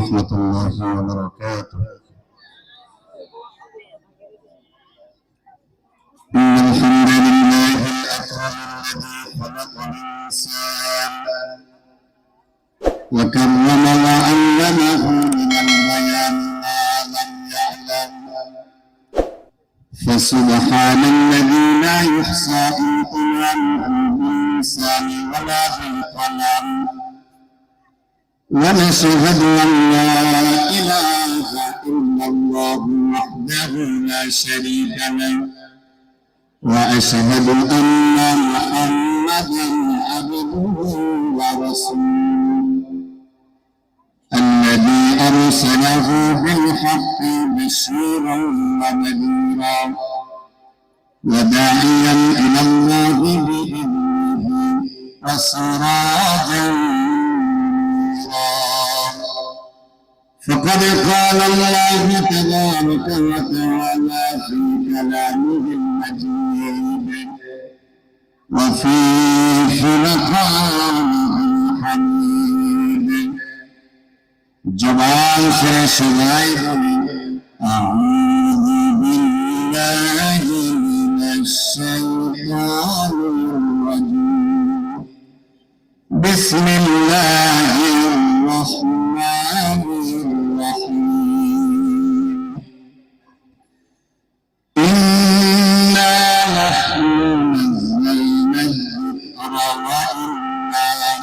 ورحمة الله وبركاته. إن الحمد لله الأكرم الذي خلق الإنسان وكرم وعلمه من البيان ما لم يعلم، فسبحان الذي لا يحصى امتنانه باللسان ولا بالقلم، ونشهد أن لا إله إلا الله وحده لا شريك له، وأشهد أن محمدا عبده ورسوله الذي أرسله بالحق بشيرا ونذيرا وداعيا إلى الله بإذنه وسراجا منيرا. فقد قال الله تبارك وتعالى في كلامه المجيد وفي فرقانه الحميد: জবান ছেড়ে সবাই বলি আউযু বিল্লাহি মিনাশ শাইতানির রাজীম। বিসমিল্লাহির রাহমানির রাহিম। ইন্না নাহনু নাযালনা যিকরা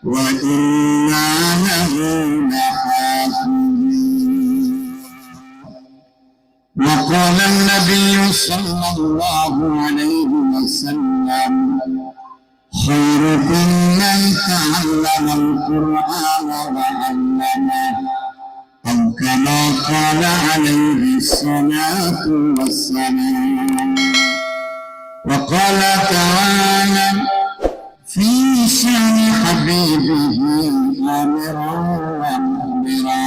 ওয়া ইন্না লাহু وقال النبي صلى الله عليه وسلم: خيركم من تعلم القرآن وعلمه، أو كما قال عليه الصلاة والسلام. وقال تعالى في شأن حبيبه آمرا ومخبرا: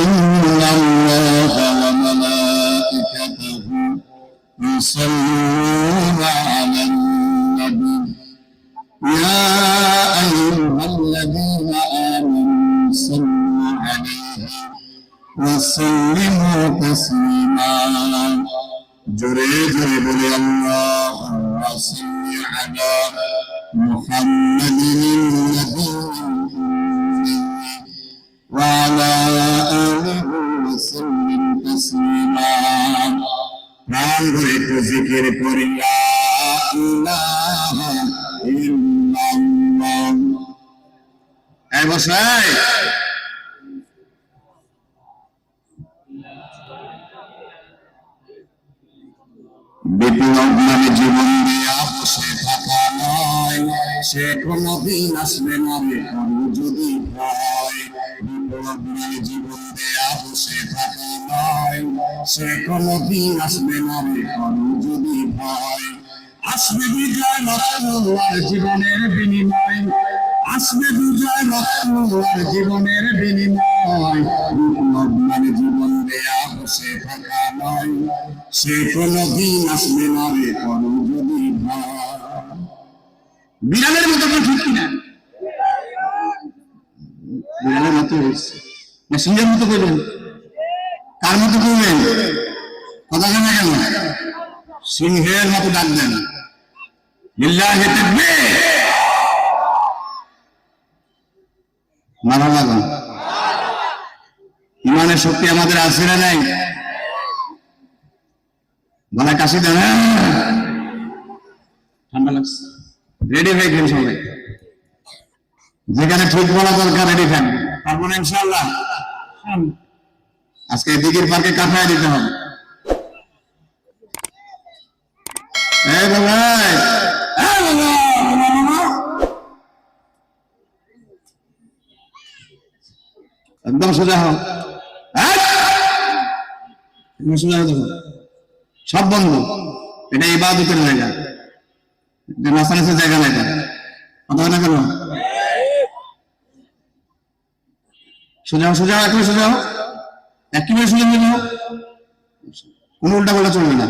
إن الله وملائكته يصلون على النبي يا أيها الذين آمنوا صلوا عليه وسلموا تسليما. جريج بن اللهم صل على محمد النبي وعلى آله وسلم تسليما. নাম ধরে একটু জিকির করি লা ইলাহা ইল্লাল্লাহ। এই বসাই বিপ্লব মানে জীবন দিয়া বসে থাকা নয়, সে কোনদিন আসবে না বেকার যদি হয়। বিপ্লব মানে জীবন দিয়া বসে থাকা নয়, সে কোনদিন আসবে না বেকার যদি হয়। আসবে বিজয় রক্তর জীবনের বিনিময়, আসবে বিজয় রক্তর জীবনের বিনিময়। বিপ্লব মানে জীবন দেয়া বসে থাকা নয়, সে কোনদিন আসবে না বেকার যদি হয়। বিড়ালের মতো তো ঠিক কিনা? বিড়ালের মতো হয়েছে না সিংহের মতো করবেন? কার মতো করবেন? কথা জানা কেন? সিংহের মতো ডাকবেন লিল্লাহি তাকবীর। মারহাবা। ইমানের শক্তি আমাদের আছে না নাই? গলায় কাশি দেন, ঠান্ডা লাগছে। রেডি হয়ে গেলেন সবাই, যেখানে ঠিক বলা দরকার রেডি থাকবে। তারপরে ইনশাআল্লাহ আজকে দিঘির পার্কে কাটায় দিতে হবে। একদম সোজা হোক, সোজা হতে সব বন্ধ। এটা ইবাদতের জায়গা, নাচানাচের জায়গা না। এটা কথা না কেন? সোজা সোজা একেবারে সোজা হোক, একেবারে সোজা হয়ে যাও, কোনো উল্টা পাল্টা চলবে না।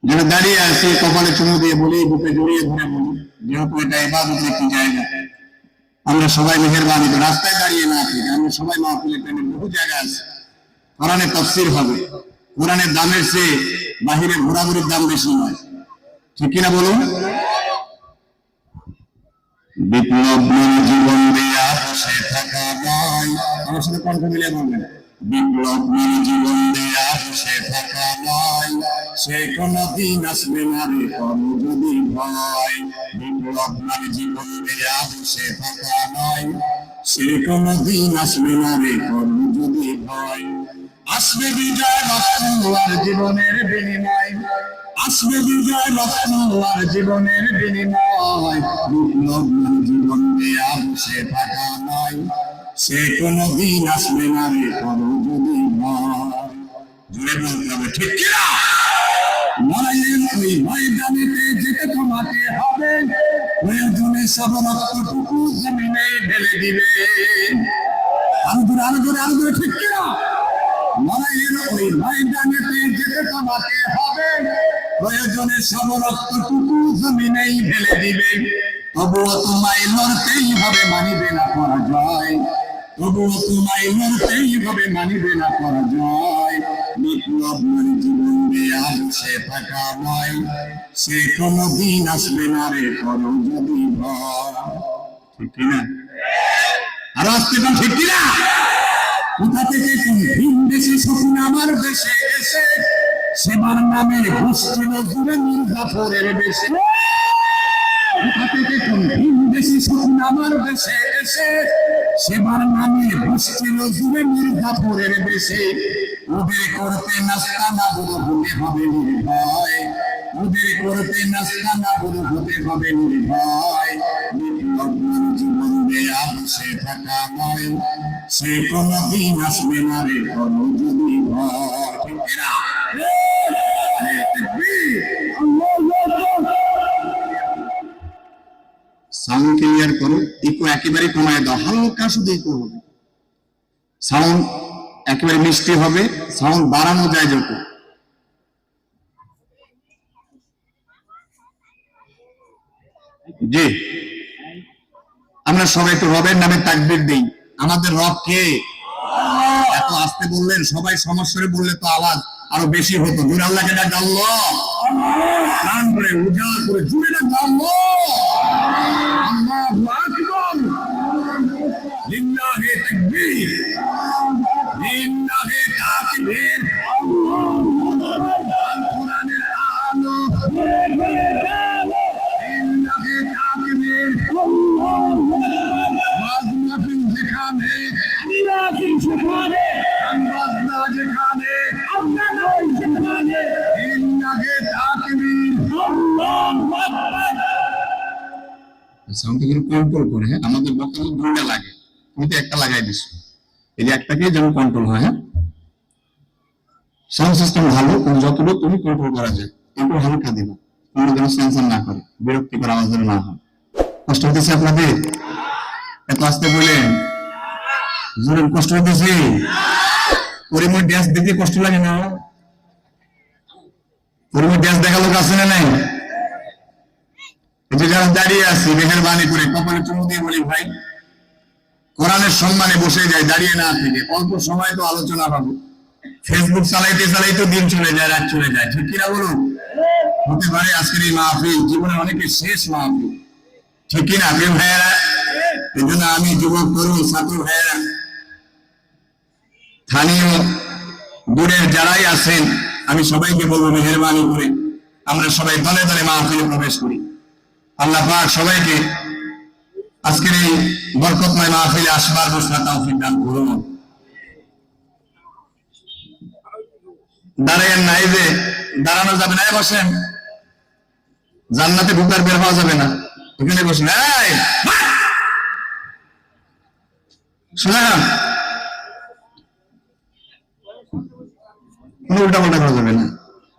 যারা দাঁড়িয়ে আছে কপালে চুমু দিয়ে বলি, বুকে জড়িয়ে ধরে বলি, যেহেতু এটা ইবাদতের একটি জায়গা। আমরা সবাই মেহেরবানি করে রাস্তায় দাঁড়িয়ে না থেকে আমরা সবাই মাহফিলে প্রেমের বহু জায়গা আছে, কোরআনের তাফসীর হবে, কোরআনের দামের চেয়ে বাহিরে ঘোরাঘুরির দাম বেশি নয়, ঠিক কিনা বলুন? বিপ্লব মানে জীবন দেয়া বসে থাকা নয়, আমার সাথে কণ্ঠ মিলিয়ে বলবেন, বিপ্লব মানে জীবন দেয়া বসে থাকা নয়, সে কোনদিন আসবে না রে করো যদি ভয়। বিপ্লব মানে জীবন দেয়া বসে থাকা নয়, সে কোনদিন আসবে না রে করো যদি ভয়। আসবে বিজয় রক্ত আর জীবনের বিনিময়, আসবে বিজয় রক্ত আর জীবনের বিনিময়। বিপ্লব মানে জীবন দেয়া বসে থাকা নয়, সে কোনদিন আসবে না রে করো যদি ভয়। জুড়ে বলতে হবে, ঠিক কিনা? লড়াইয়ের ওই ময়দানেতে যেতে তোমাকে হবে, প্রয়োজনে সব রক্তটুকু জমিনে ঢেলে দিবে। আরো জোরে, আরো জোরে, আরো জোরে, ঠিক কিনা? লড়াইয়ের ওই ময়দানেতে যেতে তোমাকে হবে, প্রয়োজনে সব রক্তটুকু জমিনেই ঢেলে দিবে। তবুও তোমায় লড়তেই হবে, মানিবে না পরাজয়। তবুও তোমায় লড়তেই হবে, মানিবে না পরাজয়। বিপ্লব মানে জীবন দেয়া বসে থাকা নয়, সে কোনদিন আসবে না রে করো যদি ভয়। ঠিক কিনা? আরো আসতে পারেন, ঠিক কিনা? কোথা থেকে কোন ভিন দেশে স্বপ্ন আমার দেশে এসে, সেবার নামে ঘুষছিল জুড়ে মির্জাফরের বেশে। কোথা থেকে কোন ভিন দেশে স্বপ্ন আমার দেশে এসে, সেবার নামে ঘুষছিল জুড়ে মির্জাফরের বেশে। ওদের করতে নাস্তা না বড় হতে হবে নির্ভয়, ওদের করতে নাস্তা না বড় হতে হবে নির্ভয়। বিপ্লব মানে জীবন দেয়া বসে থাকা নয়, সে কোনদিন আসবে না রে করো যদি ভয়। ঠিক কিনা? সাউন্ড ক্লিয়ার করো, ইকো একেবারে কমায় দাও, হালকা শুধু ইকো হবে। সাউন্ড একেবারে মিষ্টি হবে, সাউন্ড বাড়ানো যায় যত। জি, আমরা সবাই তো রবের নামে তাকবীর দেই। আমাদের রব কে? এত আস্তে বললেন, সবাই সমস্যারে বললে তো আওয়াজ আরো বেশি হতো। জোরে আল্লাহকে ডাক, আল্লাহ প্রাণ করে উজাড় করে জুড়ে ডাক, আল্লাহ আল্লাহু আকবার, লিল্লাহি তাকবীর, লিল্লাহি তাকবীর। কোরআনের আলো, লিল্লাহি তাকবীর। ওয়াজনাফিন যেখানে, মিরাফিন সেখানে, আনবাজনা যেখানে, আপনারা সেখানে, লিল্লাহি তাকবীর, আল্লাহু আকবার। সাউন্ডটা কিন্তু কন্ট্রোল করে, হ্যাঁ, আমাদের বক্তব্য দুইটা লাগে, কিন্তু একটা লাগাই দিছো, এই যে একটাকে যেন কন্ট্রোল হয়। হ্যাঁ, সাউন্ড সিস্টেম ভালো, কিন্তু যতটুকু তুমি কন্ট্রোল করা যায় একটু হালকা দিবা, কোনো যেন সেন্সার না করে, বিরক্তিকর আওয়াজ যেন না হয়। কষ্ট হতেছে আপনাদের? এত আসতে বললেন, জোরে কষ্ট হতেছে? পরিময় ড্যান্স দেখতে কষ্ট লাগে না? পরিময় ড্যান্স দেখা লোক আছে না নাই? যে যারা দাঁড়িয়ে আছি, মেহেরবানি করে কপালে চুমু দিয়ে বলি, ভাই কোরআনের সম্মানে বসে যায়, দাঁড়িয়ে না থেকে। অল্প সময় তো আলোচনা হবে, ফেসবুক চালাইতে চালাইতে দিন চলে যায়, রাত চলে যায়, ঠিক কিনা বলুন? হতে পারে আজকের এই মাহফিল জীবনে অনেকের শেষ মাহফিল, ঠিক কিনা প্রিয় ভাইয়েরা? এই জন্য আমি যুবক তরুণ ছাত্র ভাইয়েরা, স্থানীয় দূরের যারাই আছেন, আমি সবাইকে বলবো, মেহেরবানি করে আমরা সবাই দলে দলে মাহফিলে প্রবেশ করি। আল্লাহ পাক সবাইকে আজকের এই বরকতময় মাহফিলে আসবার বসরা তৌফিক দান করুন। দাঁড়ায়েন না, এই যে দাঁড়ানো যাবে না, বসেন। জান্নাতে ঢুকার বের হওয়া যাবে না, এখানে বসেন। শুনলাম কোনো উল্টা পাল্টা করা যাবে না।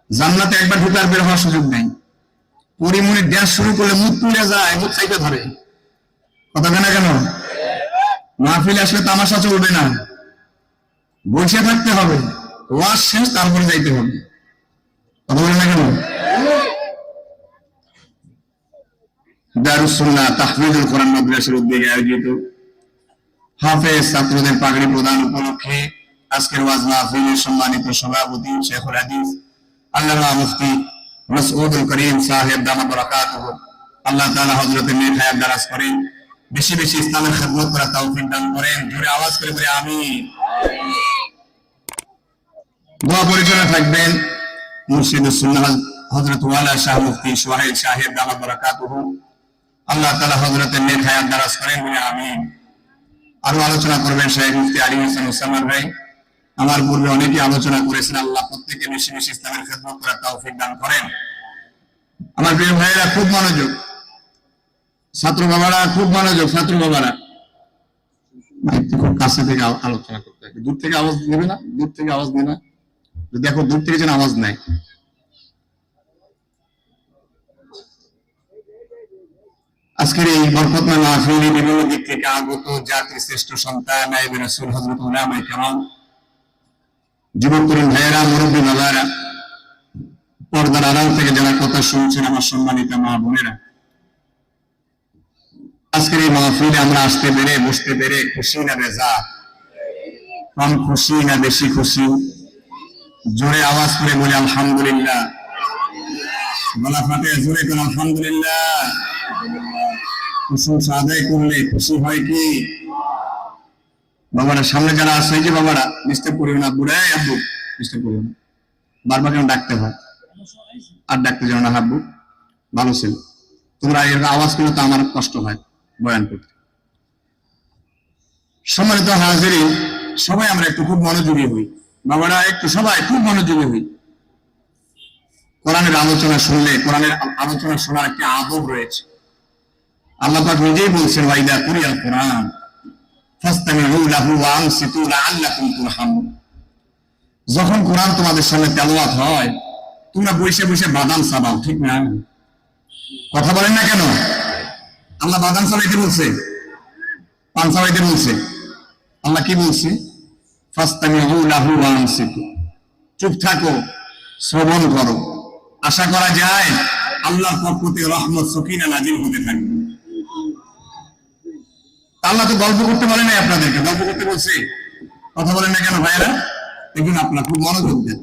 জান্নাতে একবার ঢুকার বের হওয়ার সুযোগ নেই। পরিমণি ড্যান্স শুরু করলে মুখ তুলে যায়, মুখ চাইতে ধরে। কথা কেনা কেন? মাহফিলে আসলে তামাশা চলবে না, বসে থাকতে হবে, ওয়াজ শেষ তারপরে যাইতে হবে। কথা বলে না কেন? দারুস সুন্নাহ তাহফিজুল কোরআন মাদ্রাসার উদ্যোগে আয়োজিত হাফেজ ছাত্রদের পাগড়ি প্রদান উপলক্ষে আজকের ওয়াজ মাহফিলের সম্মানিত সভাপতি শেখুল হাদিস আল্লামা মুফতি মাসউদুল করিম সাহেব দামাত বারাকাতুহু, আল্লাহ তাআলা হযরতের নেক হায়াত দারাজ করেন, বেশি বেশি ইসলামের খেদমত করার তৌফিক দান করেন। জোরে আওয়াজ করে বলি আমিন। দোয়া পরিচালনা থাকবেন মুর্শিদুস সুন্নাহ হযরত ওয়ালা শাহ মুফতি সোহেল সাহেব দামাত বারাকাতুহু, আল্লাহ তাআলা হযরতের নেক হায়াত দারাজ করেন বলে আমিন। আরো আলোচনা করবেন শেখ মুফতি আলী হোসেন ওসামান ভাই। আমার পূর্বে অনেকে আলোচনা করেছেন, আল্লাহ প্রত্যেককে বেশি বেশি ইসলামের খেদমত করার তৌফিক দান করেন। আমার প্রিয় ভাইয়েরা খুব মনোযোগ, ছাত্র বাবারা খুব মনোযোগ, ছাত্র বাবারা খুব কাছে থেকে আলোচনা করতে হবে। দূর থেকে আওয়াজ নেবে না, দূর থেকে আওয়াজ নেবে না, দেখো দূর থেকে যেন আওয়াজ নেয়। আজকের এই বরকতময় মাহফিলে বিভিন্ন দিক থেকে আগত জাতির শ্রেষ্ঠ সন্তান নায়েবে রাসূল হযরত উলামায়ে কেরাম, যুবক তরুণ ভাইয়েরা, মুরব্বী বাবারা, পর্দার আড়াল থেকে যারা কথা শুনছেন, আমার সম্মানিত মা বোনেরা, আজকের এই মাহফিলে আমরা আসতে পেরে বসতে পেরে খুশি না বেজা? কম খুশি না বেশি খুশি? জোরে আওয়াজ করে বলি আলহামদুলিল্লাহ। গলা ফাটে জোরে করে আলহামদুলিল্লাহ। প্রশংসা আদায় করলে খুশি হয় কি? বাবারা সামনে যারা আছে, যে বাবারা ডিস্টার্ব করিও না, বুড়াই আব্বু ডিস্টার্ব করিও না, বারবার কেন ডাকতে হয়? আর ডাকতে যাও না আব্বু, ভালো ছিল। তোমরা এর আওয়াজ করলে তো আমার কষ্ট হয় বয়ান করতে। সম্মানিত হাজিরিন, সবাই আমরা একটু খুব মনোযোগী হই, বাবারা একটু সবাই খুব মনোযোগী হই। কোরআনের আলোচনা শুনলে, কোরআনের আলোচনা শোনার একটা আদব রয়েছে। আল্লাহ পাক নিজেই বলছেন, ওয়াইদা কুরিয়াল কোরআন ফাসতামিউ লাহু ওয়া আনসিতু লাআল্লাকুম তুরহামুন। যখন কোরআন তোমাদের সামনে তেলাওয়াত হয়, তোমরা বসে বসে বাদাম চাবাও, ঠিক না? কথা বলেন না কেন? আল্লাহ বাদাম চাবাইতে বলছে, পান চাবাইতে বলছে? আল্লাহ কি বলছে? ফাসতামিউ লাহু ওয়া আনসিতু। চুপ থাকো, শ্রবণ করো। আশা করা যায় আল্লাহর পক্ষ থেকে রহমত সকিনা নাজিল হতে থাকবে। আল্লাহ তো গল্প করতে বলে নাই আপনাদেরকে, গল্প করতে বলছে? কথা বলেন না কেন ভাইয়েরা? দেখুন, আপনারা খুব মনোযোগ দেন।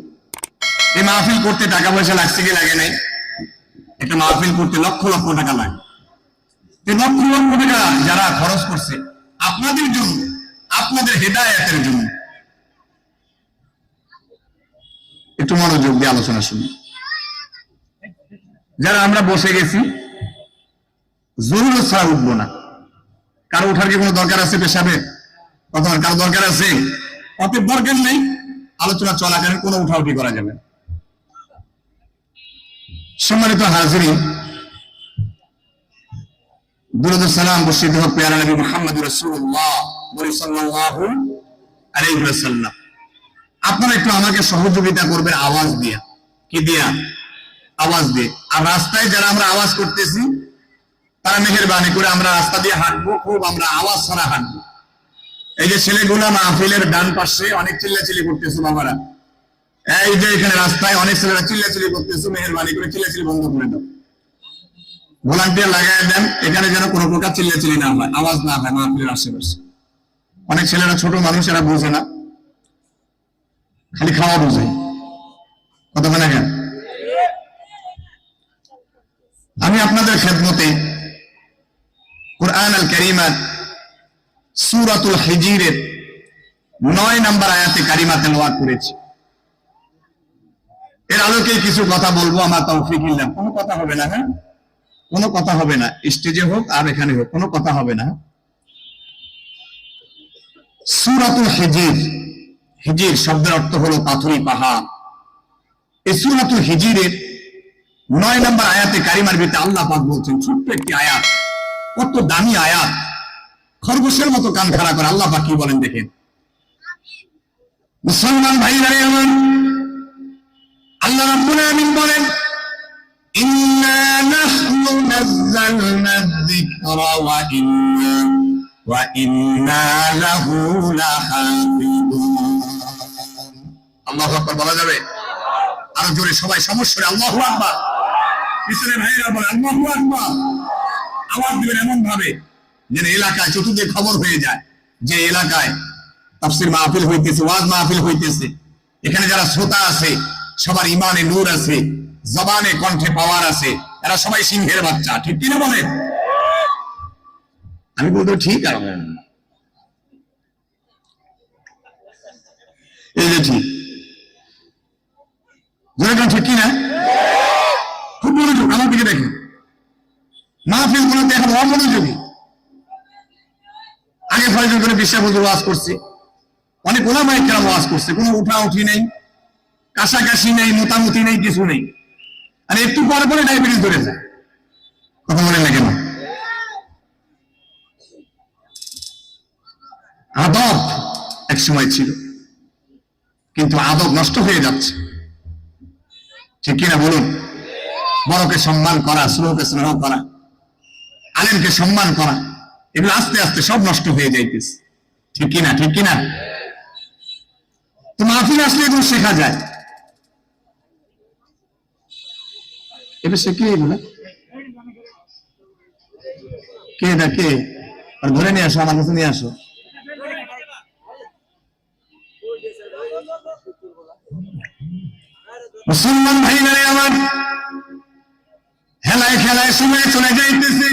এই মাহফিল করতে টাকা পয়সা লাগছে কি লাগে নাই? একটা মাহফিল করতে লক্ষ লক্ষ টাকা লাগে। এই লক্ষ লক্ষ টাকা যারা খরচ করছে আপনাদের জন্য, আপনাদের হেদায়েতের জন্য, একটু মনোযোগ দিয়ে আলোচনা শুনি। যারা আমরা বসে গেছি, জরুরত ছাড়া উঠবো না। কারো উঠার কি কোনো দরকার আছে? পেশাবের কথা কারো দরকার আছে? অতএব দরকার নেই, আলোচনা চলাকালীন কোনো উঠাউঠি করা যাবে। সম্মানিত হাজিরিন, দুরূদ ও সালাম বর্ষিত হোক পেয়ারা নবী মুহাম্মদ রাসূলুল্লাহ সাল্লাল্লাহু আলাইহি ওয়াসাল্লাম। আপনারা একটু আমাকে সহযোগিতা করবেন আওয়াজ দিয়ে। কি দিয়া? আওয়াজ দিয়ে। আর রাস্তায় যারা আমরা আওয়াজ করতেছি, তারা মেহেরবানি করে আমরা রাস্তা দিয়ে হাঁটবো, খুব আমরা আওয়াজ ছাড়া হাঁটবো। এই যে ছেলেগুলা মাহফিলের ডান পাশে অনেক চিল্লাচিল্লি করতেছে, বাবারা এই যে এখানে রাস্তায় অনেক ছেলেরা চিল্লাচিল্লি করতেছে, মেহেরবানি করে চিল্লাচিল্লি বন্ধ করে দাও, ভলান্টিয়ার লাগাই দেন, এখানে যেন কোনো প্রকার চিল্লাচিল্লি না হয়, আওয়াজ না হয় মাহফিলের আশেপাশে। অনেক ছেলেরা, ছোট মানুষ, এরা বোঝে না, খালি খাওয়া বোঝে। কথা বলে কেন? আমি আপনাদের খেদমতে কুরআন আল কারীমের সূরাতুল হিজরের 9 নম্বর আয়াতে কারিমা তেলাওয়াত করেছি। এর আলোকে কিছু কথা বলবো, আমার তৌফিক ইল্লাহ। কোনো কথা হবে না, হ্যাঁ, কোনো কথা হবে না, স্টেজে হোক আর এখানে হোক, কোনো কথা হবে না। সূরাতুল হিজর, হিজর শব্দের অর্থ হলো পাথুরি পাহাড়। এই সূরাতুল হিজরের 9 নম্বর আয়াতে কারিমার ভিতরে আল্লাহ পাক বলছেন, ছোট্ট একটি আয়াত, কত দামি আয়াত, খরগোশের মতো কান খাড়া করে আল্লাহ পাক কি বলেন দেখেন। মুসলমান ভাইরা আমার, আল্লাহ রাব্বুল আলামিন বলেন, ইন্না নাহনু নাযালনা যিকরা ওয়া ইন্না লাহু লাহাফিজুন। আল্লাহু আকবার বলা যাবে? আরো জোরে সবাই সমস্যা, আল্লাহু আকবার। পিছনে ভাইরা বলে আল্লাহু আকবার। আওয়াজ দিবেন এমন ভাবে যেন এলাকায় চতুর্দিকে খবর হয়ে যায় যে এলাকায় তাফসীর মাহফিল হইতেছে, ওয়াজ মাহফিল হইতেছে। এখানে যারা শ্রোতা আছে সবার ইমানে নূর আছে, জবানে কণ্ঠে পাওয়ার আছে, এরা সবাই সিংহের বাচ্চা। ঠিক কিনা বলেন? আমি বলতে ঠিক আছে, এই যে ঠিক ঠিক কিনা? খুব মনোযোগ, আমার দিকে দেখেন। মাহফিল গুলো দেখেন অমনোযোগী। আগে ফয়জুল করে বিশ্বাস হুজুর ওয়াজ করছে, অনেক ওলামায়ে কেরাম ওয়াজ করছে, কোনো উঠা উঠি নেই, কাছাকাছি নেই, মোটামুটি নেই, কিছু নেই। আর একটু পরে পরে ডায়াবেটিস ধরে যায়। কথা বলেন না কেন? আদব এক সময় ছিল, কিন্তু আদব নষ্ট হয়ে যাচ্ছে। ঠিক কিনা বলুন? বড়কে সম্মান করা, ছোটকে স্নেহ করা, আলেমকে সম্মান করা, এগুলো আস্তে আস্তে সব নষ্ট হয়ে যাইতেছে। ঠিক কিনা? ঠিক কিনা? তো মাহফিল আসলে এগুলো শেখা যায়। এবার সে কে এগুলো কে না কে ধরে নিয়ে আসো, আমার কাছে নিয়ে আসো। মুসলমান ভাইরা আমার, হেলায় খেলায় সময় চলে যাইতেছে।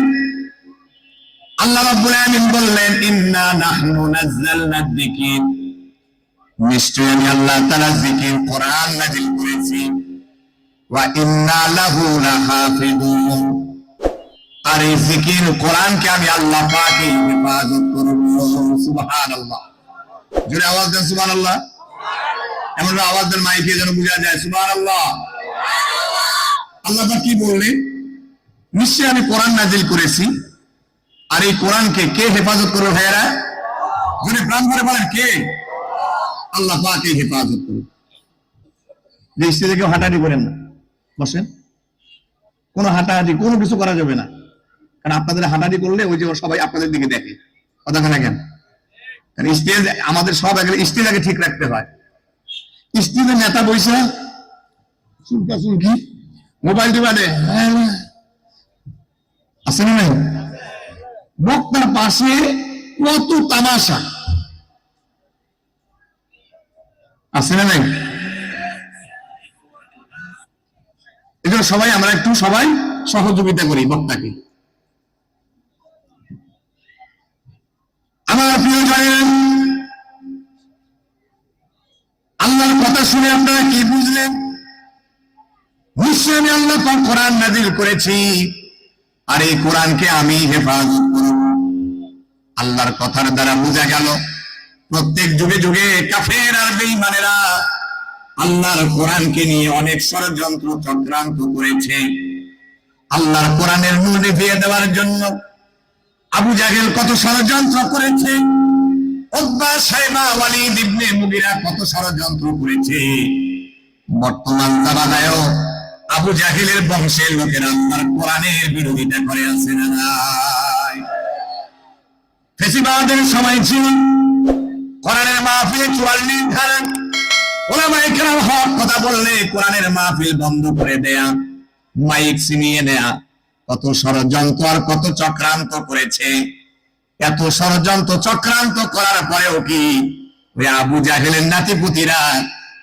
আল্লাহ রাব্বুল আলামিন বললেন, ইন্না নাহনু নাযালনা যিকির, নিশ্চয়ই আমি আল্লাহ তাআলা জিকির কোরআন নাযিল করেছি, ওয়া ইন্না লাহু লাহাফিজুন, আর এই জিকির কোরআনকে আমি আল্লাহ পাকই হেফাজত করব। সুবহানাল্লাহ, জোরে আওয়াজ দেন সুবহানাল্লাহ। এমন আওয়াজ দেন মাইকে যেন বোঝা যায় সুবহানাল্লাহ। আল্লাহ পাক কি বললেন? নিশ্চয়ই আমি কোরআন নাযিল করেছি, আর এই কোরআনকে কে হেফাজত করবে? ভাইয়েরা যদি প্রাণ ভরে বলেন কে? আল্লাহ পাকই হেফাজত করবে। যে স্টেজে কেউ হাঁটাহাঁটি করেন না, বসেন। কোনো হাঁটাহাঁটি কোনো কিছু করা যাবে না, কারণ আপনাদের হাঁটাহাঁটি করলে ওই যে সবাই আপনাদের দিকে দেখে। কথা কেন? কেন? কারণ স্টেজ আমাদের সব আগে স্টেজ আগে ঠিক রাখতে হয়। স্টেজে নেতা বইসা চুলকা চুলকি মোবাইল টিপাতে আছে না নাই? বক্তার পাশে কত তামাশা আছে না নাই? এজন্য সবাই আমরা একটু সবাই সহযোগিতা করি বক্তাকে। আমার প্রিয় ভাইয়েরা, আল্লাহর কথা শুনে আপনারা কি বুঝলেন? নিশ্চয়ই আমি আল্লাহ পাক কোরআন নাযিল করেছি, আর এই কোরআনকে আমি হেফাজত করব। আল্লাহর কথার দ্বারা বোঝা গেল প্রত্যেক যুগে যুগে কাফের আর বেঈমানেরা আল্লাহর কোরআনকে নিয়ে অনেক ষড়যন্ত্র চক্রান্ত করেছে। আল্লাহর কোরআনের নূর নিভিয়ে দেওয়ার জন্য আবু জাহেল কত ষড়যন্ত্র করেছে, উতবা, শাইবা, ওয়ালিদ ইবনে মুগিরা কত ষড়যন্ত্র করেছে। বর্তমান জামানায়ও আবু জাহেলের বংশের লোকেরা আল্লাহর কোরআনের বিরোধিতা করে আছে না নাই? ফেসিবাদের সময় ছিল, কোরআনের মাহফিলে 44 ধারা, ওলামায়ে কেরাম হক কথা বললে কোরআনের মাহফিল বন্ধ করে দেয়া, মাইক ছিনিয়ে নেয়া, কত ষড়যন্ত্র আর কত চক্রান্ত করেছে। এত ষড়যন্ত্র চক্রান্ত করার পরেও কি ওই আবু জাহেলের নাতিপুতিরা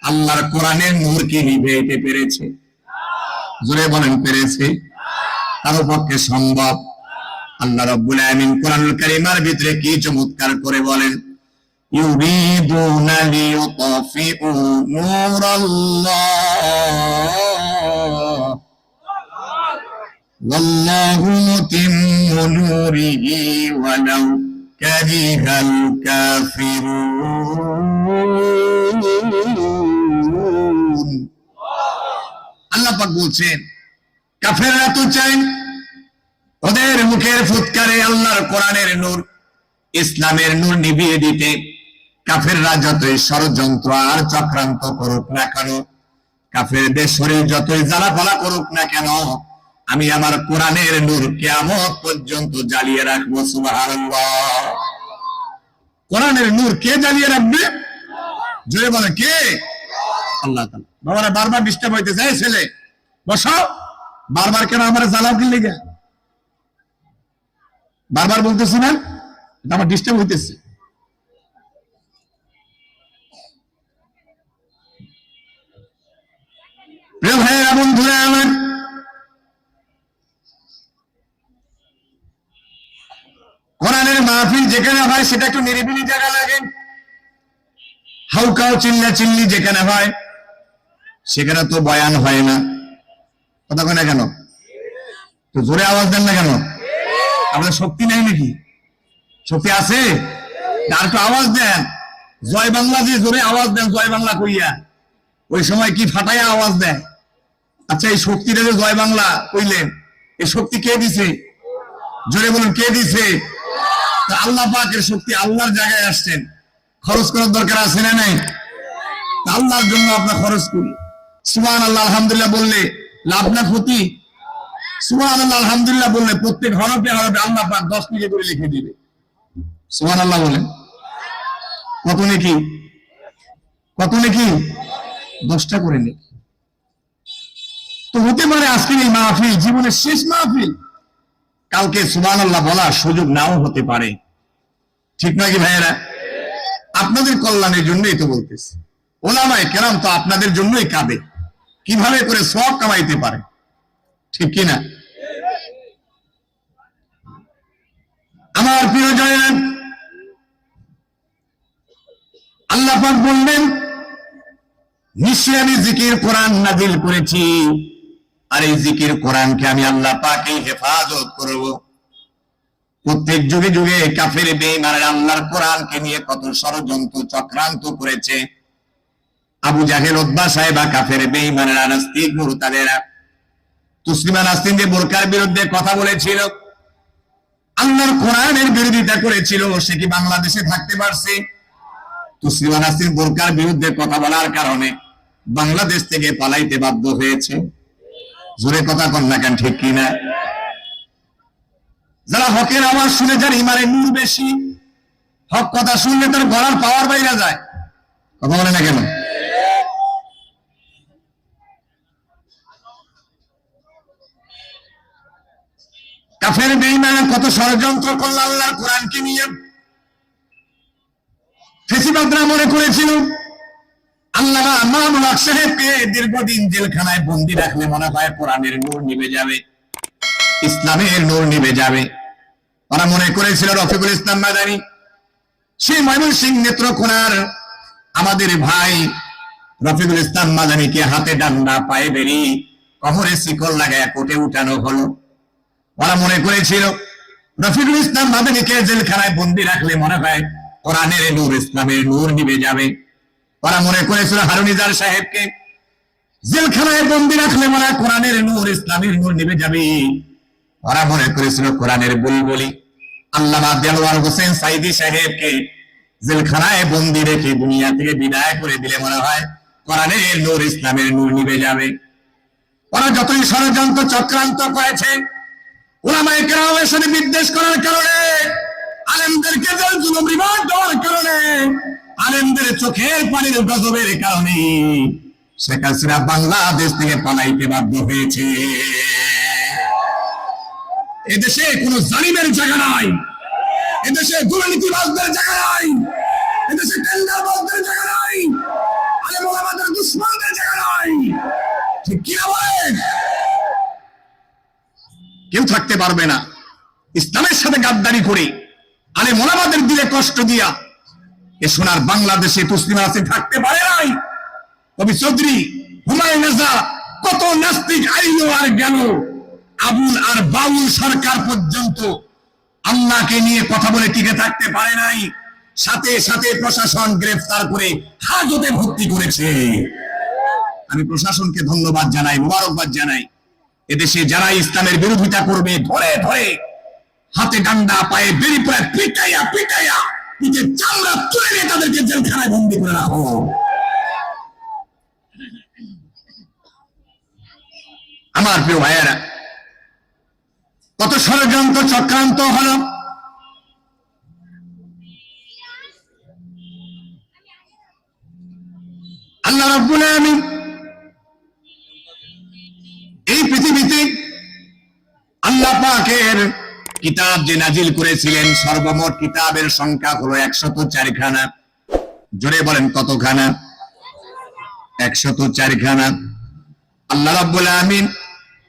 আল্লাহর কোরআনের নূর কি নিভাইতে পেরেছে? জোরে বলেন পেরেছে? কারো পক্ষে সম্ভব? আল্লাহ রাব্বুল আলামিন কোরআনুল কারীমের ভিতরে কি চমৎকার করে বলেন, ইউরিদুনা লিইউতফিউ নূরাল্লাহ ওয়াল্লাহু মুতিম্মু নূরিহি ওয়ালাউ কারিহাল কাফিরুন। আল্লাহ পাক বলছেন কাফেররা তো চায় ওদের মুখের ফুৎকারে আল্লাহর কোরআনের নূর, ইসলামের নূর নিভিয়ে দিতে। কাফেররা যতই ষড়যন্ত্র আর চক্রান্ত করুক না কেন, কাফেরদের শরীর যতই জ্বালাফালা করুক না কেন, আমি আমার কোরআনের নূর কিয়ামত পর্যন্ত জ্বালিয়ে রাখবো। সুবহানাল্লাহ। কোরআনের নূর কে জ্বালিয়ে রাখবে? জোরে বলে কে? আল্লাহ তাআলা। বাবারা বারবার ডিস্টার্ব হইতেছে, এই ছেলে বসো, বারবার কেন আমার জ্বালাও কি লেগে? বারবার বলতেছি না, আমার ডিস্টার্ব হইতেছে। প্রিয় ভাইয়েরা, বন্ধুরা আমার, কোরআনের মাহফিল যেখানে হয় সেটা একটু নিরিবিলি জায়গা লাগে। হাউকাও চিল্লা চিল্লি যেখানে হয় সেখানে তো বয়ান হয় না। কথা কয় না কেন? তো জোরে আওয়াজ দেন না কেন? আপনার শক্তি নাই নাকি? শক্তি আছে? আর একটু আওয়াজ দেন। জয় বাংলা দিয়ে জোরে আওয়াজ দেন, জয় বাংলা কইয়া। ওই সময় কি ফাটাইয়া আওয়াজ দেয়? আচ্ছা, এই শক্তিটা যে জয় বাংলা কইলেন, এই শক্তি কে দিছে? জোরে বলুন, কে দিছে? আল্লাহ পাকের শক্তি, আল্লাহর জায়গায় আসছেন, খরচ করার দরকার আছে না নাই? আল্লাহর জন্য আপনার খরচ করি। সুবহানাল্লাহ আলহামদুলিল্লাহ বললে লাভ না ক্ষতি? সুবহানাল্লাহ আলহামদুলিল্লাহ বললে প্রত্যেক হরফে হরফে আল্লাহ পাক 10 লিখে করে লিখে দিবে। সুবহানাল্লাহ বলেন। কত নেকি? কত নেকি? 10টা করে নেকি। তো হতে পারে আজকের এই মাহফিল জীবনের শেষ মাহফিল, কালকে সুবহানাল্লাহ বলার সুযোগ নাও হতে পারে। ঠিক নয় কি ভাইয়েরা? আপনাদের কল্যাণের জন্যই তো বলতেছি। ওলামায়ে কেরাম তো আপনাদের জন্যই কাঁদে, কিভাবে করে সওয়াব কামাইতে পারে। ঠিক কিনা? আমার প্রিয় জনেরা, আল্লাহ পাক বললেন, নিশ্চয়ই আমি জিকির কোরআন নাজিল করেছি, আর এই জিকির কোরআনকে আমি আল্লাহ পাকই হেফাজত করব। প্রত্যেক যুগে যুগে কাফের বেঈমানরা আল্লাহর কোরআনকে নিয়ে কত ষড়যন্ত্র চক্রান্ত করেছে। আবু জাহেল, উতবা সাহেবা, কাফের বেঈমানরা, নাস্তিক মুরতাদেরা, তুসলিমা নাসরিন যে বোরকার বিরুদ্ধে কথা বলেছিল, আল্লাহর কোরআনের বিরোধিতা করেছিল, সে কি বাংলাদেশে থাকতে পারছে? তুসলিমা নাসরিন বোরকার বিরুদ্ধে কথা বলার কারণে বাংলাদেশ থেকে পালাইতে বাধ্য হয়েছে। জোরে কথা কন না কেন? ঠিক কিনা? যারা হকের আওয়াজ শুনে, যার ইমানের নূর বেশি, হক কথা শুনলে তার গলার পাওয়ার বাইরে যায়। কথা বলে না কেন? কাফের বেঈমানরা কত ষড়যন্ত্র করল আল্লাহর কোরআনকে নিয়ে। ফেসিবাদরা মনে করেছিল আল্লামা মামুনুল হক সাহেবকে দীর্ঘদিন জেলখানায় বন্দী রাখলে মনে হয় কোরআনের নূর নিভে যাবে, ইসলামের নূর নিভে যাবে। ওরা মনে করেছিল রফিকুল ইসলাম মাদানী, সেই ময়মনসিংহ নেত্রকোনার আমাদের ভাই রফিকুল ইসলাম মাদানীকে হাতে ডান্ডা, পায়ে বেরি, কোমরে শিকল লাগায় কোর্টে উঠানো হলো। ওরা মনে করেছিল রফিকুল ইসলাম মাদানীকে জেলখানায় বন্দী রাখলে মনে হয় কোরআনের নূর, ইসলামের নূর নিভে যাবে। ওরা মনে করেছিল হারুনিজার সাহেবকে জেলখানায় বন্দী রাখলে মনে হয় কোরআনের নূর, ইসলামের নূর নিভে যাবে। ওরা মনে করেছিল কোরআনের বুলবুলি আল্লামা দেলোয়ার হোসেন সাইদি সাহেবকে জেলখানায় বন্দী রেখে দুনিয়া থেকে বিদায় করে দিলে মনে হয় কোরআনের নূর, ইসলামের নূর নিভে যাবে। ওরা যতই ষড়যন্ত্র চক্রান্ত করেছে, উলামায়ে কেরামের সাথে বিদ্বেষ করার কারণে, আলেমদেরকে জুলুম রিমান্ড দেওয়ার কারণে, আলেমদের চোখের পানির গজবের কারণে শেখ হাসিনা বাংলাদেশ থেকে পালাইতে বাধ্য হয়েছে। এদেশে কোন জালিমের জায়গা নাই, এদেশে দুর্নীতিবাজদের জায়গা নাই, এদেশে টেন্ডারবাজদের জায়গা নাই, আলেম ওলামাদের দুশমনদের জায়গা নাই। ঠিক কি না বলেন? কেউ থাকতে পারবে না ইসলামের সাথে গাদ্দারি করে, আলেম ওলামাদের দিলে কষ্ট দিয়া। এ সোনার বাংলাদেশে মুসলিম আছে থাকতে পারে নাই। কবি চৌধুরী, হুমায়ুন আজাদ, কত নাস্তিক আইলো আর গেল, আবুল আর বাউল সরকার পর্যন্ত আল্লাহকে নিয়ে কথা বলে টিকে থাকতে পারে নাই। সাথে সাথে প্রশাসন গ্রেফতার করে হাজতে ভর্তি করেছে। আমি প্রশাসনকে ধন্যবাদ জানাই, মোবারকবাদ জানাই। এদেশে যারা ইসলামের বিরোধিতা করবে ধরে ধরে হাতে ডান্ডা, পায়ে বেরি পরে পিটাইয়া পিটাইয়া নিজের চামড়া তুলে নিয়ে তাদেরকে জেলখানায় বন্দী করে রাখো। আমার প্রিয় ভাইয়েরা, কত ষড়যন্ত্র চক্রান্ত হলো। আল্লাহ রাব্বুল আলামিন এই পৃথিবীতে আল্লাহ পাকের কিতাব যে নাজিল করেছিলেন সর্বমোট কিতাবের সংখ্যা হলো 104 খানা। জোরে বলেন কতখানা? 104 খানা। আল্লাহ রাব্বুল আমিন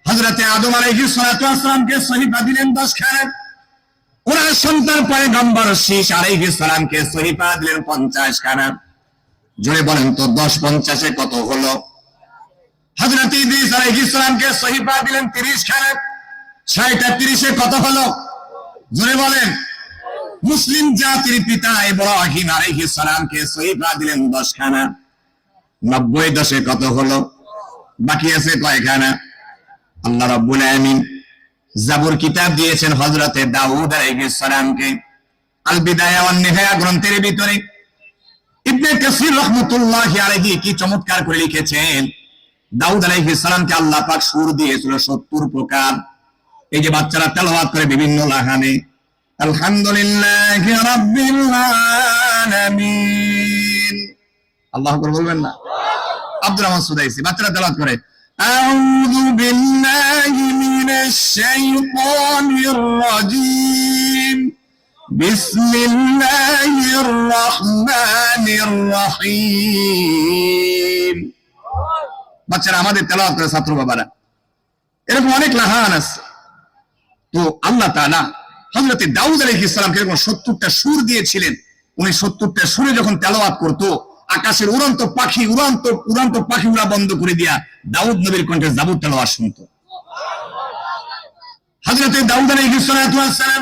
হযরতে আদম আলাইহিস সালাতু ওয়াস সালামকে সহিফা দিলেন 10 খানা। ওনার সন্তান পয়গম্বর শীশ আলাইহিস সালামকে সহিফা দিলেন 50 খানা। জোরে বলেন তো 10 50 কত হলো? হযরতে ইদ্রিস আলাইহিস সালামকে সহিফা দিলেন 30 খানা। 30 কত হলো? জোরে বলেন। মুসলিম জাতির পিতা ইব্রাহিম আলাইহিস সালামকে সহিফা দিলেন 10 খানা। 90 10 কত হলো? বাকি আছে কয়খানা? আল্লাহ রাব্বুল আমিন জাবুর কিতাব দিয়েছেন হযরতে দাউদ আলাইহিস সালামকে। আল বিদায়া ওয়ান নিহায়া গ্রন্থের ভিতরে ইবনে কাসির রাহমাতুল্লাহি আলাইহি কি চমৎকার করে লিখেছেন, দাউদ আলাইহিস সালামকে আল্লাহ পাক সুর দিয়েছিল 70 প্রকার। এই যে বাচ্চারা তেলাওয়াত করে বিভিন্ন লাহানে, আলহামদুলিল্লাহি রাব্বিল আলামিন, আল্লাহু আকবার বলবেন না? আব্দুর রহমান সুদাইসি বাচ্চারা তেলাওয়াত করে আউযু বিল্লাহি মিনাশ শাইতানির রাজীম বিসমিল্লাহির রহমানির রহিম। বাচ্চারা আমাদের তেলাওয়াত করে, ছাত্র বাবারা। এরকম অনেক লাহান আছে। তো আল্লাহ তাআলা হযরতে দাউদ আলাইহিস সালামকে এরকম 70টা সুর দিয়েছিলেন। উনি 70টা সুরে যখন তেলাওয়াত করতো, আকাশের উড়ন্ত পাখি উড়া বন্ধ করে দিয়া দাউদ নবীর কণ্ঠে জাবুর তেলাওয়াত শুনতো। হযরতে দাউদ আলাইহিস সালাম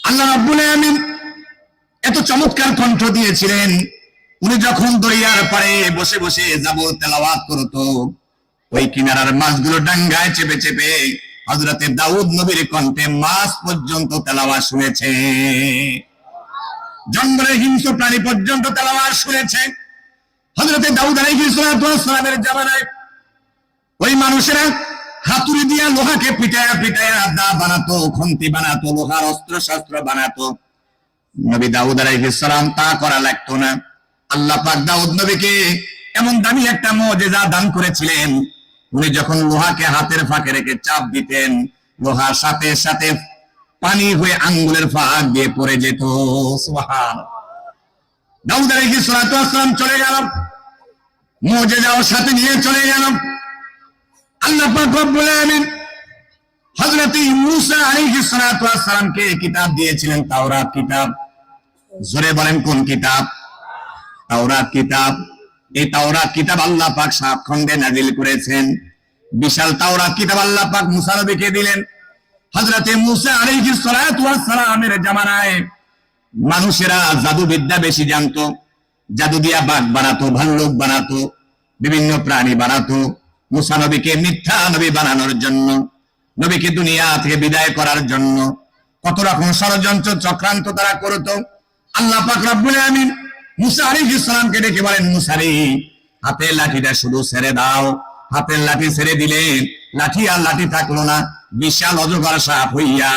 আল্লাহ রাব্বুল আমিন এত চমৎকার কণ্ঠ দিয়েছিলেন, উনি যখন দরিয়ার পাড়ে বসে বসে জাবুর তেলাওয়াত করতো, ওই কিনারার মাছগুলো ডাঙ্গায় চেপে চেপে হযরতে দাউদ নবীর কণ্ঠে মাছ পর্যন্ত তেলাওয়াত শুনেছে। জঙ্গলের হিংস্র প্রাণী পর্যন্ত তেলাওয়াত শুনেছে। হযরতে দাউদ আলাইহিস সালামের জামানায় ওই মানুষেরা হাতুড়ি দিয়া লোহাকে পিটায়া পিটায়া দা বানাতো, খন্তি বানাতো, লোহার অস্ত্র শস্ত্র বানাতো। নবী দাউদ আলাইহিস সালাম তা করা লাগতো না। আল্লাহ পাক দাউদ নবীকে এমন দামি একটা মুজিজা দান করেছিলেন, উনি যখন লোহাকে হাতের ফাঁকে রেখে চাপ দিতেন, লোহার সাথে সাথে পানি হয়ে আঙ্গুলের ফাঁক দিয়ে পড়ে যেত। সুবহানাল্লাহ। দাউদ আলাইহিস সালাম চলে গেল, মুজিজাও সাথে নিয়ে চলে গেল। আল্লাহ পাক রব্বুল আমিন হযরত মূসা আলাইহিস সালামকে কিতাব দিয়েছিলেন, তাওরাত কিতাব। জোরে বলেন কোন কিতাব? তাওরাত কিতাব। এই তাওরাত কিতাব আল্লাহ পাক 7 খণ্ডে নাযিল করেছেন। বিশাল তাওরাত কিতাব আল্লাহ পাক মূসা নবীকে দিলেন। হযরতে মূসা আলাইহিস সালামের জামানায় মানুষেরা জাদু বিদ্যা বেশি জানতো। জাদু দিয়া বাঘ বানাতো, ভাল্লুক বানাতো, বিভিন্ন প্রাণী বানাতো। মূসা নবীকে মিথ্যা নবী বানানোর জন্য, নবীকে দুনিয়া থেকে বিদায় করার জন্য কত রকম ষড়যন্ত্র চক্রান্ত তারা করতো। আল্লাহ পাক রব্বুল আমিন মূসা আলাইহিস সালামকে ডেকে বলেন, মূসা রে, হাতের লাঠিটা শুধু ছেড়ে দাও। হাতের লাঠি ছেড়ে দিলেন, লাঠি আর লাঠি থাকলো না, বিশাল অজগর সাপ হইয়া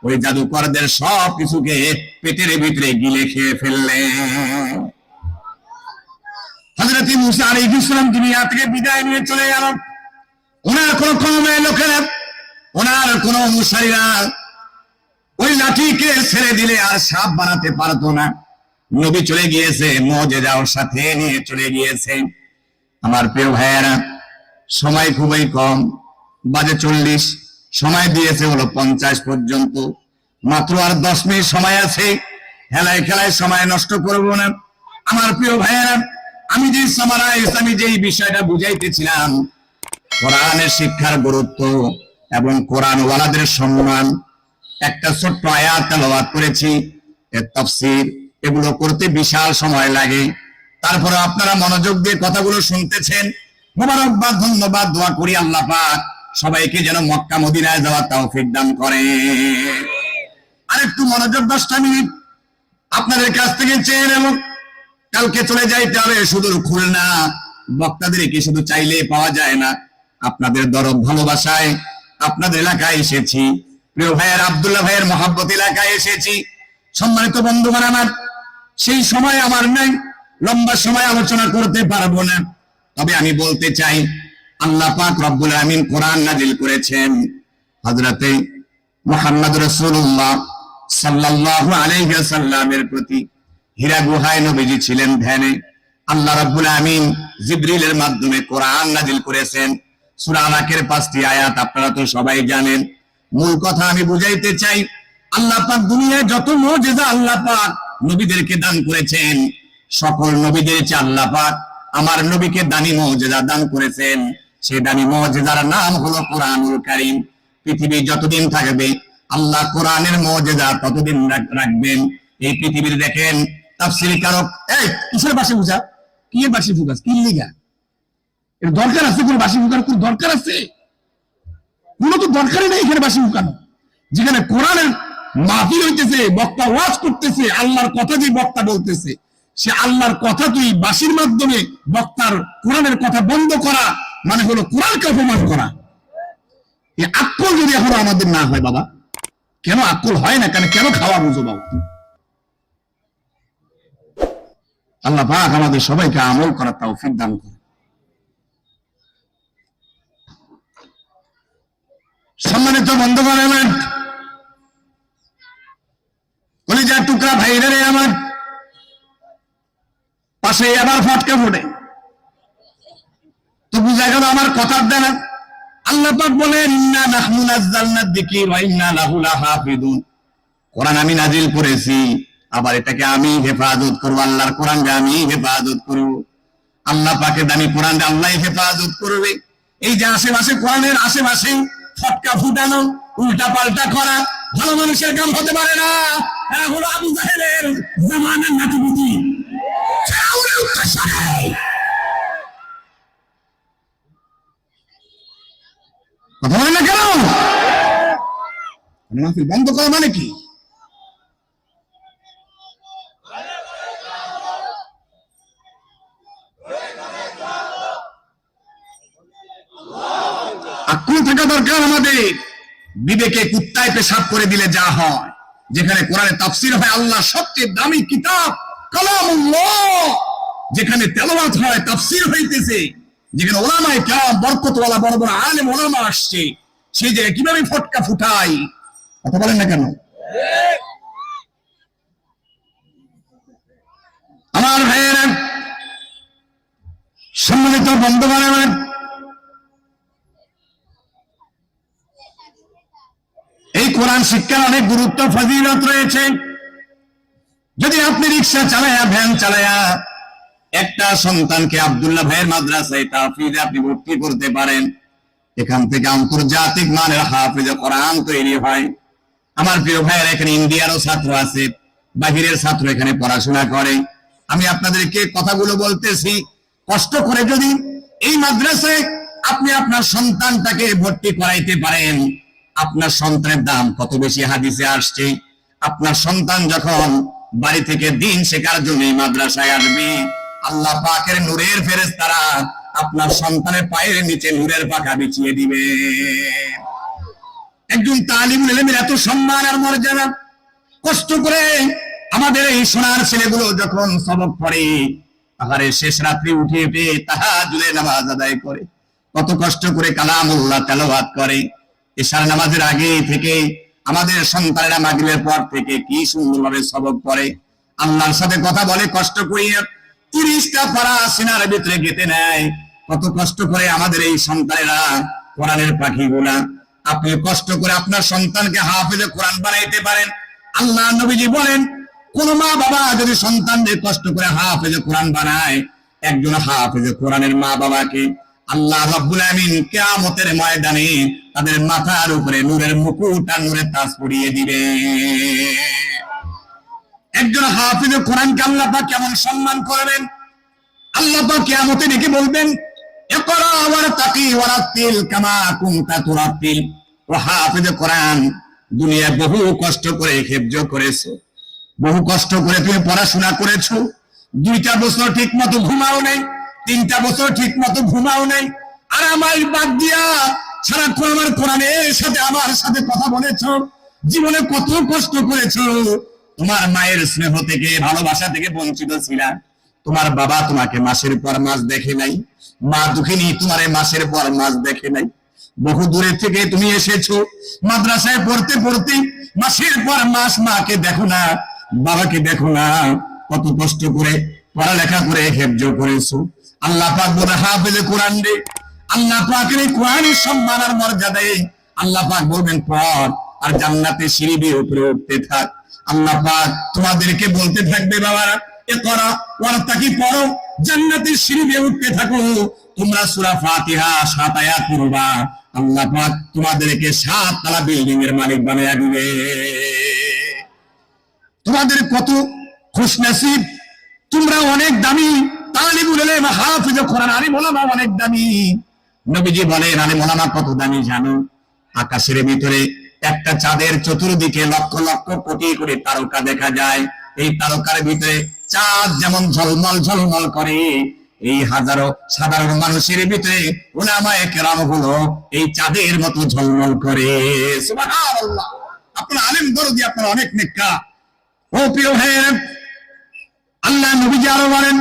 ওই জাদুকরদের সব কিছুকে পেটের ভিতরে গিলে খেয়ে ফেললেন। হযরত মূসা আলাইহিস সালাম দুনিয়া থেকে বিদায় নিয়ে চলে গেল। ওনার কোন কওমের লোকেরা, ওনার কোন অনুসারীরা ওই লাঠিকে ছেড়ে দিলে আর সাপ বানাতে পারতো না। নবী চলে গিয়েছে, মুজিজাও সাথে নিয়ে চলে গিয়েছে। আমার প্রিয় ভাইয়েরা, সময় খুবই কম, বাজে 40, সময় দিয়েছে হলো 50 পর্যন্ত। মাত্র আর 10 মিনিট সময় আছে। হেলায় খেলায় সময় নষ্ট করব না। আমার প্রিয় ভাইয়েরা, আমি যেই বিষয়টা বুঝাইতেছিলাম, কোরআনের শিক্ষার গুরুত্ব এবং কোরআন ওয়ালাদের সম্মান, একটা ছোট্ট আয়াত তেলাওয়াত করেছি, এর তাফসীর, এগুলো করতে বিশাল সময় লাগে। তারপরে আপনারা মনোযোগ দিয়ে কথাগুলো শুনতেছেন। মোবারকবাদ, ধন্যবাদ, দোয়া করি আল্লাহ পাক সবাইকে যেন মক্কা মদিনায় যাওয়ার তৌফিক দান করে। আরেকটু মনোযোগ, 10টা মিনিট আপনাদের কাছ থেকে চেয়ে নেব। কালকে চলে যাইতে হবে সুদূর খুলনা। বক্তাদেরকে শুধু চাইলে পাওয়া যায় না। আপনাদের দরদ ভালোবাসায় আপনাদের এলাকায় এসেছি। প্রিয় ভাইয়ের আব্দুল্লাহ ভাইয়ের মহব্বত এলাকায় এসেছি। সম্মানিত বন্ধুগণ আমার, সেই সময় আমার নাই, লম্বা সময় আলোচনা করতে পারবো না। তবে আমি বলতে চাই, আল্লাহ পাক রব্বুল আমিন কোরআন নাজিল করেছেন হযরতে মুহাম্মদ রাসূলুল্লাহ সাল্লাল্লাহু আলাইহি ওয়াসাল্লামের প্রতি হীরা গুহায় নবীজি ছিলেন ধ্যানে। আল্লাহ রাব্বুল আমিন জিবরিলের মাধ্যমে কোরআন নাজিল করেছেন। সূরা আলাকের 5টি আয়াত আপনারা তো সবাই জানেন। মূল কথা আমি বুঝাইতে চাই, আল্লাহ পাক দুনিয়ায় যত মুজিজা আল্লাহ পাক নবীদেরকে দান করেছেন, সকল নবীদের চেয়ে আল্লাহ পাক আমার নবীকে দানি মুজিজা দান করেছেন। সেই দানি মুজিজার নাম হলো কোরআনুল কারীম। পৃথিবী যতদিন থাকবে আল্লাহ কোরআনের মুজিজা ততদিন রাখবেন। এই পৃথিবীর দেখেন তাফসীর কারক, এই কিসের বাসি বুঝা, কি এর বাসি ফুকাস, কি লিগা এর দরকার আছে? কোন বাসি ফুকার কোন দরকার আছে? কোনো তো দরকারই নেই এখানে বাসি ফুকানো। যেখানে কোরআনের মাহফিল হইতেছে, বক্তা ওয়াজ করতেছে, আল্লাহর কথা যে বক্তা বলতেছে, সে আল্লাহর কথা তুই বাসির মাধ্যমে বক্তার কোরআনের কথা বন্ধ করা মানে হলো কোরআনকে অপমান করা। এই আক্কল যদি এখন আমাদের না হয় বাবা, কেন আক্কল হয় না? কেন খাওয়া বুঝো বাবা? আল্লাহ পাক আমাদের সবাইকে আমল করার তৌফিক দান করে। সম্মানিত বন্ধুগণ আমার, কলিজার টুকরা ভাইরা রে আমার, পাশে আবার ফটকা ফোটে তো বুঝা গেল আমার কথার দ্বারা। আল্লাহ পাক বলেন ইন্না নাহনু নাযালনা যিকরা ওয়া ইন্না লাহু লাহাফিজুন। কোরআন আমি নাজিল করেছি, আবার এটাকে আমি হেফাজত করব। আল্লাহর কোরআনকে আমি হেফাজত করব। আল্লাহ পাকের দামি কোরআনকে আল্লাহ হেফাজত করবে। এই যে আশেপাশে কোরআনের আশেপাশে ফটকা ফুটানো, উল্টা পাল্টা করা ভালো মানুষের কাম হতে পারে না। এরা হলো আবু জাহেলের জামানার নাতিপুতি, ফিরআউনের উত্তরসূরি। কথা বলেন না কেন? মাহফিল বন্ধ করা মানে কি? আকুল থাকা দরকার আমাদের। বিবেকে কুত্তায় পেশাব করে দিলে যা হয়, যেখানে কোরআনে তাফসীর হয়, আল্লাহ সবচেয়ে দামি কিতাব কালামুল্লাহ, যেখানে তেলাওয়াত হয়, তাফসীর হইতেছে, যেখানে উলামায়ে কেরাম বরকতওয়ালা বড় বড় আলেম উলামা আসছে, সেই জায়গায় কিভাবে ফটকা ফুটাই? কথা বলেন না কেন? আমার ভাইয়েরা, সম্মানিত বন্ধুগণ আমার, এই কোরআন শিক্ষার অনেক গুরুত্ব ফজিলত রয়েছে। যদি আপনি রিক্সা চালায়া, ভ্যান চালায়া একটা সন্তানকে আব্দুল্লাহ ভাইয়ের মাদ্রাসায় তাহফিজে আপনি ভর্তি করতে পারেন, এখান থেকে আন্তর্জাতিক মানের হাফেজ কোরআন তৈরি হয়। আমার প্রিয় ভাইয়েরা, এখানে ইন্ডিয়ারও ছাত্র আছে, বাহিরের ছাত্র এখানে পড়াশোনা করে। আমি আপনাদেরকে কথাগুলো বলতেছি, কষ্ট করে যদি এই মাদ্রাসায় আপনি আপনার সন্তানটাকে ভর্তি করাইতে পারেন, আপনার সন্তানের দাম কত বেশি হাদিসে আসছে। আপনার সন্তান যখন বাড়ি থেকে দিন শেখার জন্য মাদ্রাসায় আসবে, আল্লাহ পাকের নূরের ফেরেশতারা আপনার সন্তানের পায়ের নিচে নূরের পাখা বিছিয়ে দিবে। একজন তালিমুল ইলমের এত সম্মান আর মর্যাদা। কষ্ট করে আমাদের এই সোনার ছেলেগুলো যখন সবক পড়ে, আহারে শেষ রাত্রি উঠে পেয়ে তাহাজ্জুদের নামাজ আদায় করে, কত কষ্ট করে কালামুল্লাহ তেলাওয়াত করে। এশার নামাজের আগে থেকে আমাদের সন্তানেরা মাগরিবের পর থেকে কি সুন্দরভাবে সবক পড়ে, আল্লাহর সাথে কথা বলে, কষ্ট করিয়া 30টা পারা সিনার ভিতরে গেতে নেয়। কত কষ্ট করে আমাদের এই সন্তানেরা কোরআনের পাখিগুলা। আপনি কষ্ট করে আপনার সন্তানকে হাফেজে কোরআন বানাইতে পারেন। আল্লাহ নবীজি বলেন, কোন মা বাবা যদি সন্তানদের কষ্ট করে হাফেজে কোরআন বানায়, একজন হাফেজে কোরআনের মা বাবাকে আল্লাহ রাব্বুল আমিন কিয়ামতের ময়দানে তাদের মাথার উপরে নূরের মুকুট আর নূরের তাজ পরিয়ে দিবে। একজন হাফেজে কোরআনকে আল্লাহ পাক কেমন সম্মান করবেন! আল্লাহ পাক কিয়ামতে ডেকে বলবেন, ইকরা ওয়ারতাকি ওয়ারাতিল কামা কুনতা তুরাতিল। ও হাফেজে কোরআন, দুনিয়ায় বহু কষ্ট করে হিফজ করেছো, বহু কষ্ট করে তুমি পড়াশোনা করেছো, 2টা বছর ঠিক মতো ঘুমাও নাই, 3টা বছর ঠিক মতো ঘুমাও নাই, আর আমার বাদ দিয়া সারাক্ষণ আমার কোরআনের সাথে আমার সাথে কথা বলেছো। জীবনে কত কষ্ট করেছো, তোমার মায়ের স্নেহ থেকে, ভালোবাসা থেকে বঞ্চিত ছিলা। তোমার বাবা তোমাকে মাসের পর মাস দেখে নাই, মা দুঃখিনী তোমারে মাসের পর মাস দেখে নাই। বহু দূরে থেকে তুমি এসেছো, মাদ্রাসায় পড়তে পড়তে মাসের পর মাস মাকে দেখো না, বাবাকে দেখো না, কত কষ্ট করে পড়ালেখা করে হেফজ করেছো। আল্লাহ পাক বলে হাফেজে কোরআন রে, আল্লাহ পাকের এই কোরআনের সম্মান আর মর্যাদায় আল্লাহ পাক বলবেন পড় আর জান্নাতে সিঁড়ি দিয়ে উপরে উঠতে থাক। আল্লাহ পাক তোমাদেরকে বলতে থাকবে বাবারা ইকরা ওয়ারতাকি পড়ো, জান্নাতের সিঁড়ি দিয়ে উঠতে থাকো। তোমরা সূরা ফাতিহা 7 আয়াত পড়বা, আল্লাহ পাক তোমাদেরকে 7 তলা বিল্ডিং এর মালিক বানায়া দিবে। তোমাদের কত খুশনসিব, তোমরা অনেক দামি তালিবুল ইলম হাফিজ কোরআন আলিম ওলামা অনেক দামি। নবীজি বলেন আলিম ওলামা কত দামি জানো? আকাশের ভিতরে একটা চাঁদের চতুর্দিকে লক্ষ লক্ষ কোটি কোটি তারকা দেখা যায়। এই তারকার ভিতরে চাঁদ যেমন ঝলমল ঝলমল করে, এই হাজারো সাধারণ মানুষের ভিতরে উলামায়ে কেরাম হলো এই চাঁদের মতো ঝলমল করে। সুবহানাল্লাহ। আপনারা আলেম দরদি, আপনারা অনেক নেককার। ও প্রিয় ভাইয়েরা, আল্লাহ নবীজি আরো বলেন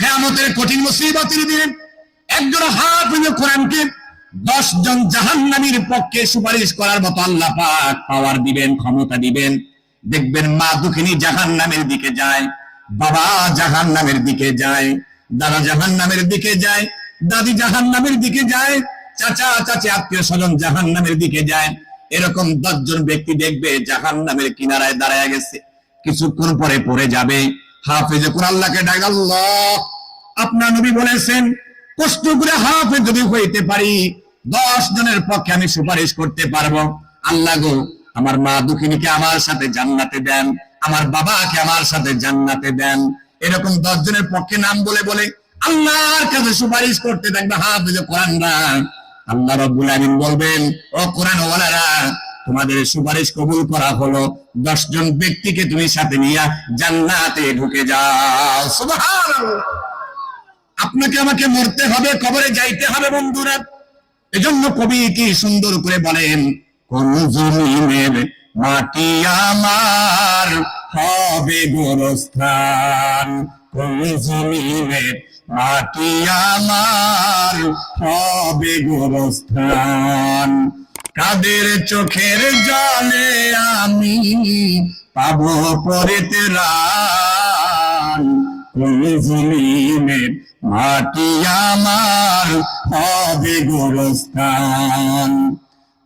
কিয়ামতের কঠিন মুসিবতের দিনে একজন হাফেজ কোরআনকে 10 জন জাহান্নামীর পক্ষে সুপারিশ করার মতো আল্লাহ পাক পাওয়ার দিবেন, ক্ষমতা দিবেন। দেখবেন মা দুঃখিনী জাহান্নামের দিকে যায়, বাবা জাহান্নামের দিকে যায়, দাদা জাহান্নামের দিকে যায়, দাদি জাহান্নামের দিকে যায়, চাচা চাচি আত্মীয় স্বজন জাহান্নামের দিকে যায়। এরকম 10 জন ব্যক্তি দেখবে জাহান্নামের কিনারায় দাঁড়ায় গেছে, কিছুক্ষণ পরে পড়ে যাবে। হাফেজে কোরআন আল্লাহকে ডাক, আল্লাহ আপনার নবী বলেছেন কষ্ট করে হাফেজ যদি হইতে পারি 10 জনের পক্ষে আমি সুপারিশ করতে পারবো। আল্লাহ গো আমার মা দুঃখিনীকে আমার সাথে জান্নাতে দেন, আমার বাবাকে আমার সাথে জান্নাতে দেন। এরকম 10 জনের পক্ষে নাম বলে বলে আল্লাহর কাছে সুপারিশ করতে থাকবে হাফেজে কোরআনরা। আল্লাহ রাব্বুল আলামিন বলবেন ও কোরআন ওয়ালারা, তোমাদের সুপারিশ কবুল করা হলো, 10 জন ব্যক্তিকে তুমি সাথে নিয়ে জান্নাতে ঢুকে যাও। সুবহানাল্লাহ। আপনাকে আমাকে মরতে হবে, কবরে যাইতে হবে বন্ধুরা। এজন্য কবি কি সুন্দর করে বলেন, কোন জমিনের মাটি আমার হবে গোরস্থান, কোন জমিনের মাটি আমার হবে গোরস্থান, কাদের চোখের জলে আমি পাবো পরিত্রাণ, কোন জমিনের মাটি আমার হবে গোরস্থান,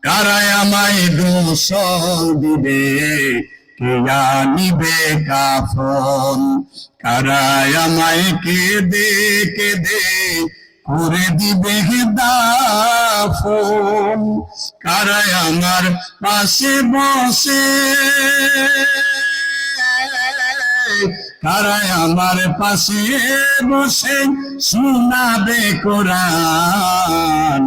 কারায় আমায় গোসল দিবে, কে আনিবে কাফন, কারায় আমায় কেঁদে কেঁদে করে দিবে দাফন, কারায় আমার পাশে বসে, কারায় আমার পাশে বসে শোনাবে কোরআন,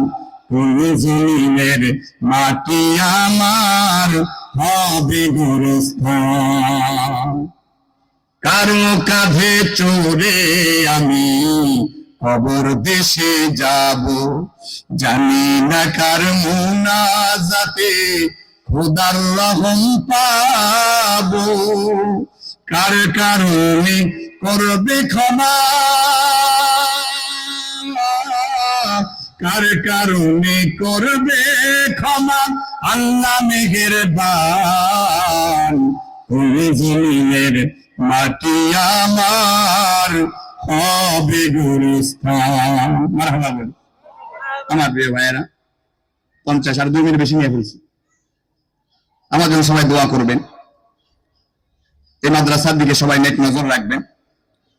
কোন জমিনের মাটি আমার হবে গোরস্থান, কারো কাঁধে চড়ে আমি কবর দেশে যাব, জানি না কার মুনাজাতে খোদার রহম পাবো, কার কারণে করবে ক্ষমা, কার কারণে করবে ক্ষমা আল্লাহ মেহেরবান, কোন জমিনের মাটি আমার হবে গোরস্থান। মারহাবা বল। আমার প্রিয় ভাইয়েরা, 50 আর 2 মিনিট বেশি নিয়ে ফেলছি। আমার জন্য সবাই দোয়া করবেন, এই মাদ্রাসার দিকে সবাই নেক নজর রাখবেন,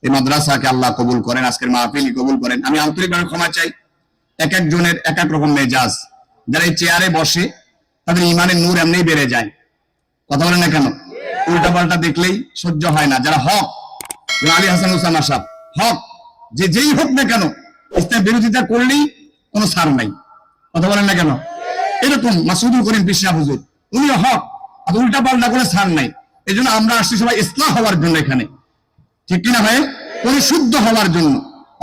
এই মাদ্রাসাকে আল্লাহ কবুল করেন, আজকের মাহফিল কবুল করেন। আমি আন্তরিকভাবে ক্ষমা চাই, এক একজনের এক এক রকম মেজাজ, যারা এই চেয়ারে বসে তাদের ইমানের নূর এমনি বেড়ে যায়, কথা বলেন না কেন? উল্টা পাল্টা দেখলেই সহ্য হয় না। যারা হক, আলী হাসান ওসামা সাহেব হক, যে যেই হোক না কেন ইসলাম বিরোধিতা করলেই কোনো ছাড় নাই, কথা বলেন না কেন? এরকম মাসুদুল করিম পিসা হুজুর, উনিও হক, আর উল্টা পাল্টা করে ছাড় নাই। এই জন্য আমরা আসছি সবাই ইসলাম হওয়ার জন্য এখানে, ঠিক কিনা ভাই? পরিশুদ্ধ হওয়ার জন্য।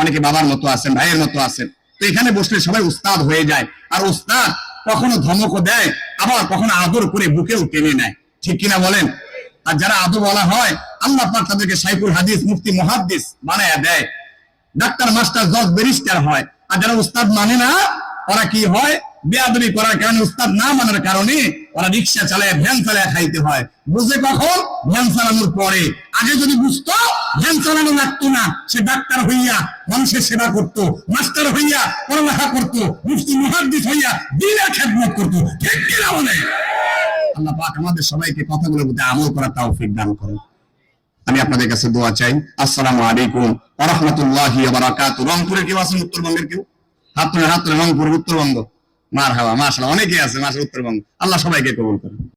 অনেকে বাবার মতো আছেন, ভাইয়ের মতো আছেন, তো এখানে বসলে সবাই উস্তাদ হয়ে যায়। আর উস্তাদ কখনো ধমকও দেয়, আবার কখনো আদর করে বুকেও টেনে নেয়, ঠিক কিনা বলেন? আর যারা আদর বলা হয় আল্লাহ পাক তাদেরকে শাইখুল হাদিস, মুফতি, মুহাদ্দিস বানায়া দেয়, ডাক্তার, মাস্টার, জজ, ব্যারিস্টার হয়। আর যারা উস্তাদ মানে না, ওরা কি হয়? বেয়াদবি করার কারণে, উস্তাদ না মানার কারণে ওরা রিক্সা চালায়, ভ্যান চালায় খাইতে হয়। বুঝে কখন? ভ্যান চালানোর পরে। আগে যদি বুঝতো ভ্যান চালানো লাগতো না, সে ডাক্তার হইয়া মানুষের সেবা করতো, মাস্টার হইয়া পড়ালেখা করতো, মুফতি মুহাদ্দিস হইয়া দ্বীনের খেদমত করতো। ঠিক কিনা বলে? আল্লাহ পাক আমাদের সবাইকে কথাগুলোর প্রতি আমল করার তৌফিক দান করেন। আমি আপনাদের কাছে দোয়া চাই। আসসালামু আলাইকুম ওয়া রাহমাতুল্লাহি ওয়া বারাকাতুহু। রংপুরের কেউ আছেন? উত্তরবঙ্গের কেউ? হাত তুলে রংপুর, উত্তরবঙ্গ। মারহাবা, মাশাআল্লাহ, অনেকেই আছে মাশাআল্লাহ উত্তরবঙ্গ। আল্লাহ সবাইকে কবুল করুন।